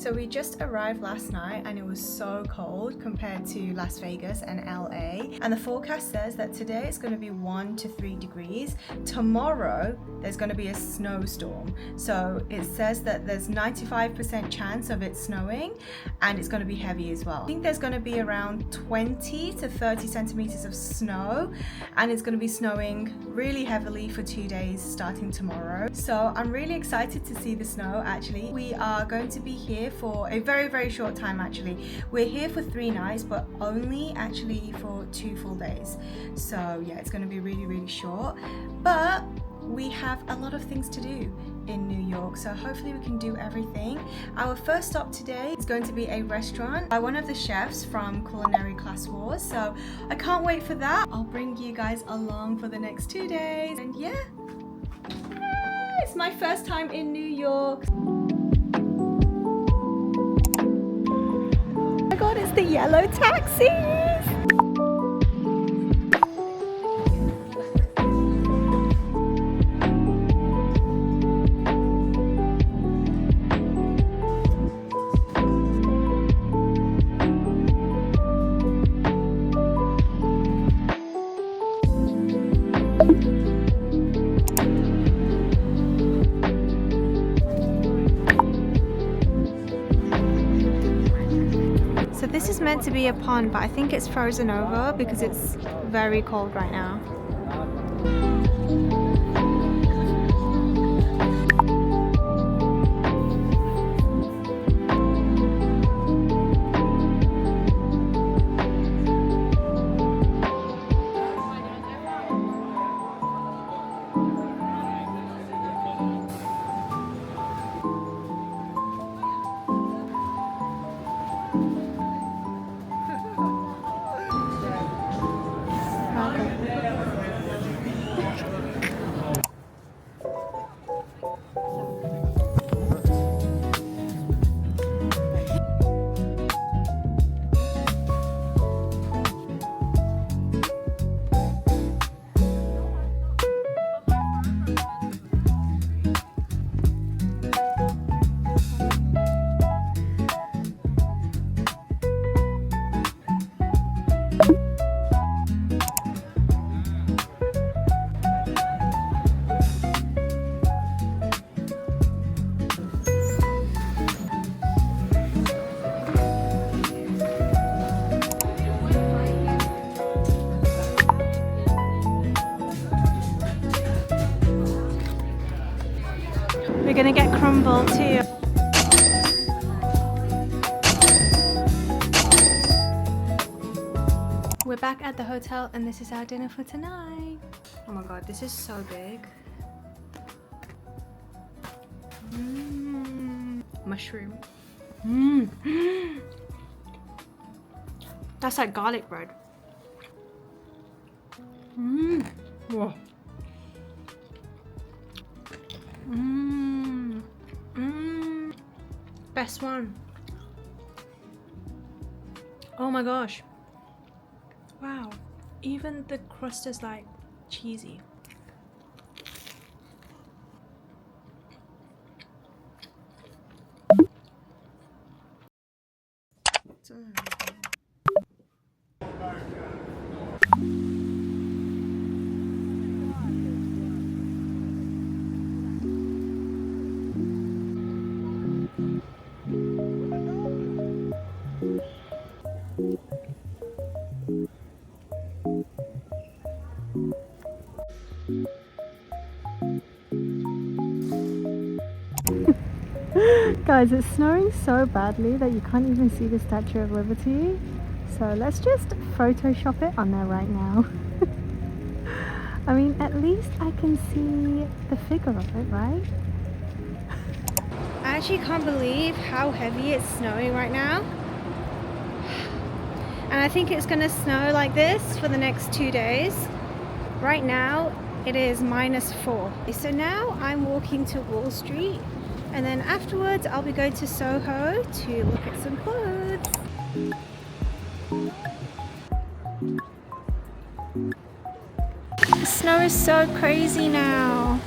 So we just arrived last night and it was so cold compared to Las Vegas and LA. And the forecast says that today it's going to be 1 to 3 degrees. Tomorrow there's going to be a snowstorm. So it says that there's 95% chance of it snowing and it's going to be heavy as well. I think there's going to be around 20 to 30 centimeters of snow and it's going to be snowing really heavily for 2 days starting tomorrow. So I'm really excited to see the snow actually. We are going to be here for a very short time actually. We're here for 3 nights but only actually for 2 full days. So yeah, it's going to be really short. But we have a lot of things to do in New York, so hopefully we can do everything. Our first stop today is going to be a restaurant by one of the chefs from Culinary Class Wars, so I can't wait for that. I'll bring you guys along for the next 2 days, and yeah, it's my first time in New York. Oh my god, it's the yellow taxis! So this is meant to be a pond, but I think it's frozen over because it's very cold right now. We're gonna get crumble too. We're back at the hotel and this is our dinner for tonight. Oh my god, this is so big. Mushroom. That's like garlic bread. Whoa. Best one. Oh my gosh. Wow. Even the crust is like cheesy. Guys, it's snowing so badly that you can't even see the Statue of Liberty. So let's just Photoshop it on there right now. I mean, at least I can see the figure of it, right? I actually can't believe how heavy it's snowing right now. And I think it's gonna snow like this for the next 2 days. Right now, it is -4. So now I'm walking to Wall Street. And then afterwards, I'll be going to Soho to look at some clothes. The snow is so crazy now.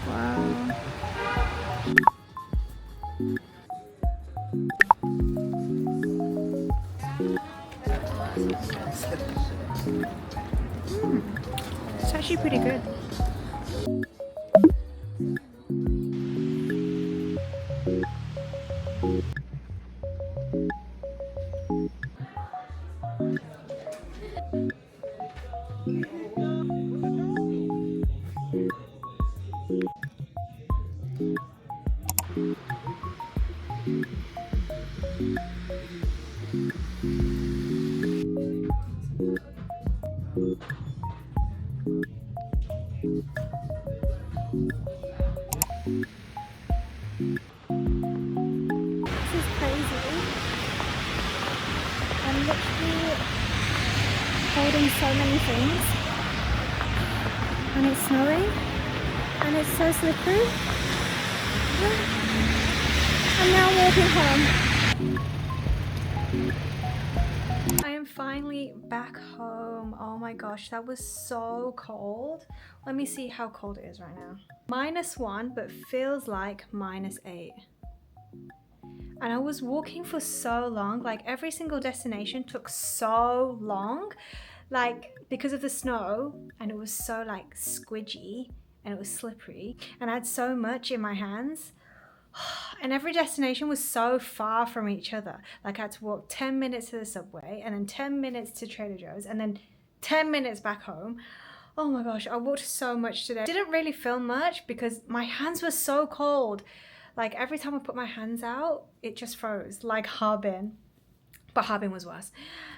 Wow. pretty good. This is crazy. I'm literally holding so many things, and it's snowing, and it's so slippery. I'm now walking home. I am finally back home. Oh my gosh, that was so cold. Let me see how cold it is right now. -1, but feels like -8. And I was walking for so long, like every single destination took so long, like because of the snow, and it was so like squidgy and it was slippery, and I had so much in my hands. And every destination was so far from each other. Like I had to walk 10 minutes to the subway, and then 10 minutes to Trader Joe's, and then 10 minutes back home. Oh my gosh, I walked so much today. Didn't really film much because my hands were so cold. Like every time I put my hands out, it just froze, like Harbin. But Harbin was worse.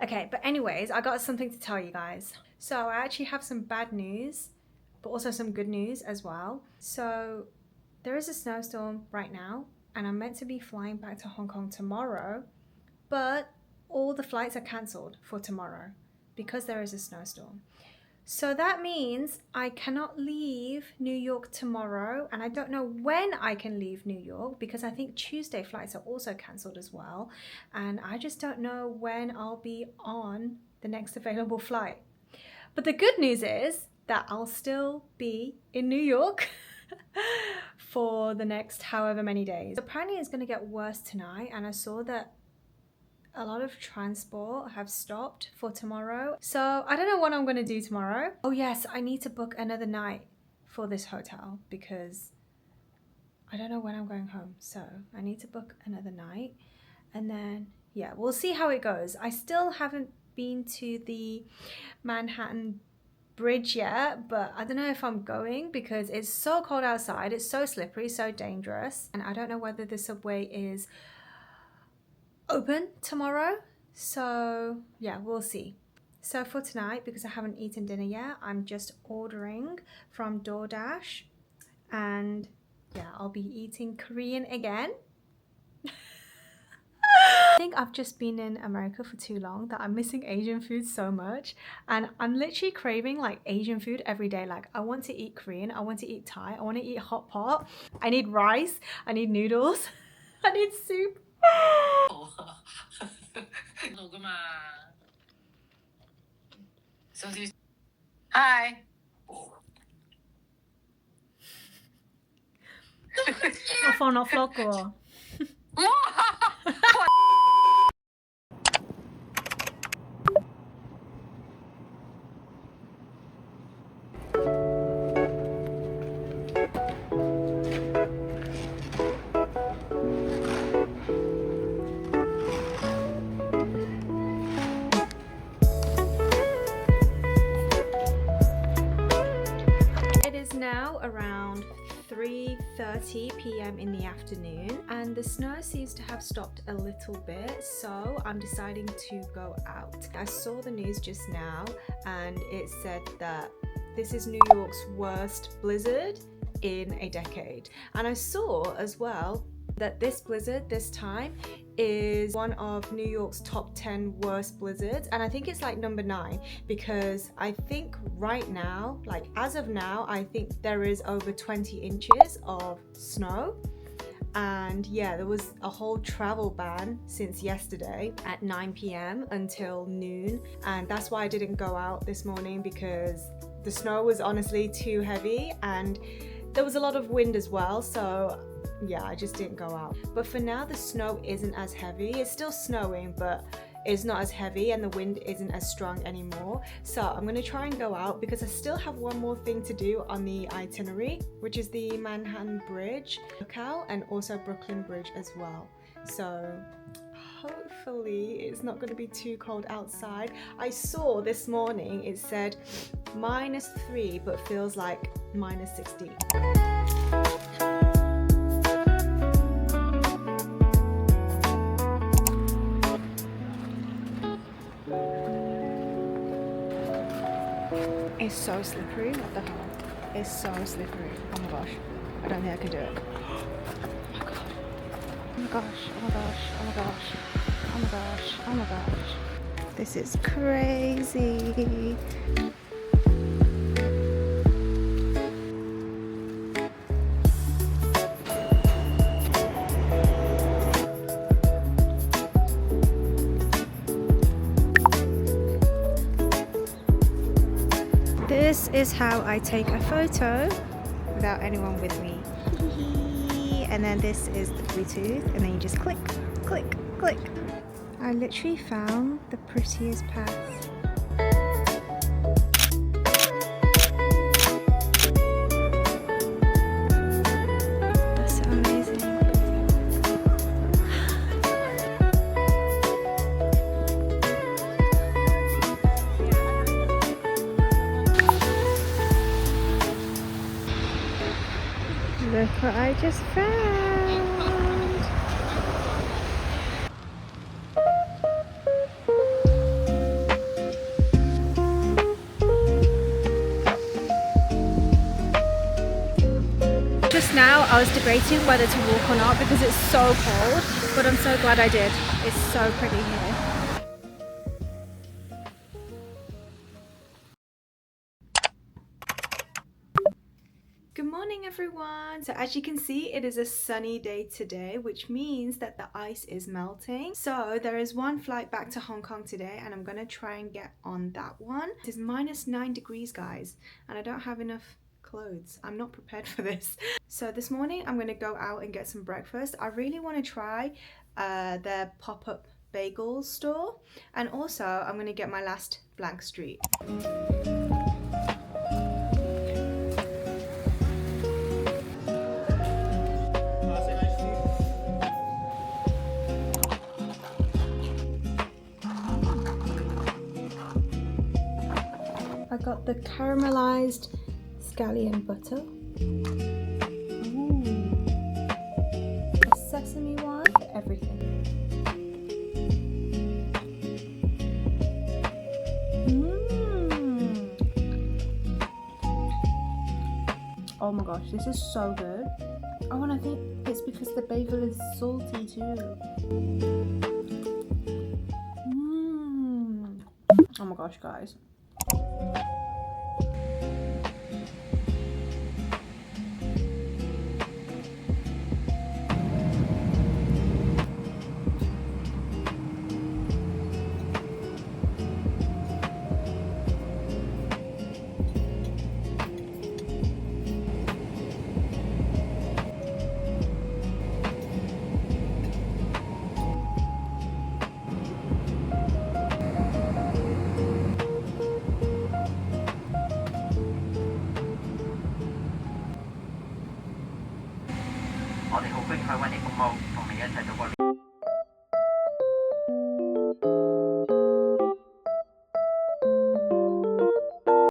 Okay, but anyways, I got something to tell you guys. So I actually have some bad news, but also some good news as well. So there is a snowstorm right now, and I'm meant to be flying back to Hong Kong tomorrow, but all the flights are cancelled for tomorrow because there is a snowstorm. So that means I cannot leave New York tomorrow, and I don't know when I can leave New York because I think Tuesday flights are also cancelled as well, and I just don't know when I'll be on the next available flight. But the good news is that I'll still be in New York for the next however many days. Apparently it's going to get worse tonight, and I saw that a lot of transport have stopped for tomorrow. So I don't know what I'm going to do tomorrow. Oh yes, I need to book another night for this hotel because I don't know when I'm going home. So I need to book another night, and then yeah, we'll see how it goes. I still haven't been to the Manhattan Bridge yet, but I don't know if I'm going because it's so cold outside, it's so slippery, so dangerous, and I don't know whether the subway is open tomorrow. So yeah, we'll see. So for tonight, because I haven't eaten dinner yet, I'm just ordering from DoorDash, and yeah, I'll be eating Korean again. I think I've just been in America for too long that I'm missing Asian food so much, and I'm literally craving like Asian food every day. Like I want to eat Korean, I want to eat Thai, I want to eat hot pot, I need rice, I need noodles, I need soup. Hi. Vad fan har flockor? It is now around 3:30 p.m. in the afternoon, and the snow seems to have stopped a little bit, so I'm deciding to go out. I saw the news just now, and it said that this is New York's worst blizzard in a decade, and I saw as well that this blizzard this time is one of New York's top 10 worst blizzards, and I think it's like number 9, because I think right now, like as of now, I think there is over 20 inches of snow. And yeah, there was a whole travel ban since yesterday at 9 p.m. until noon, and that's why I didn't go out this morning, because the snow was honestly too heavy and there was a lot of wind as well, so yeah, I just didn't go out. But for now, the snow isn't as heavy. It's still snowing, but is not as heavy and the wind isn't as strong anymore. So I'm going to try and go out because I still have one more thing to do on the itinerary, which is the Manhattan Bridge lookout and also Brooklyn Bridge as well. So hopefully it's not going to be too cold outside. I saw this morning it said -3 but feels like -60. It's so slippery, what the hell? It's so slippery. Oh my gosh. I don't think I can do it. Oh my gosh, oh my gosh, oh my gosh, oh my gosh, oh my gosh. This is crazy. This is how I take a photo without anyone with me. And then this is the Bluetooth, and then you just click, click, click. I literally found the prettiest path. That's so amazing. Look what I just found. Just now I was debating whether to walk or not because it's so cold, but I'm so glad I did. It's so pretty here. Good morning everyone. So as you can see, it is a sunny day today, which means that the ice is melting. So there is one flight back to Hong Kong today and I'm gonna try and get on that one. It is -9 degrees guys, and I don't have enough clothes. I'm not prepared for this. So this morning I'm gonna go out and get some breakfast. I really want to try their pop-up bagels store, and also I'm gonna get my last blank street. I got the caramelized scallion butter. Ooh. A sesame one, everything. Oh my gosh, this is so good. Oh, and I think it's because the bagel is salty too. Oh my gosh, guys.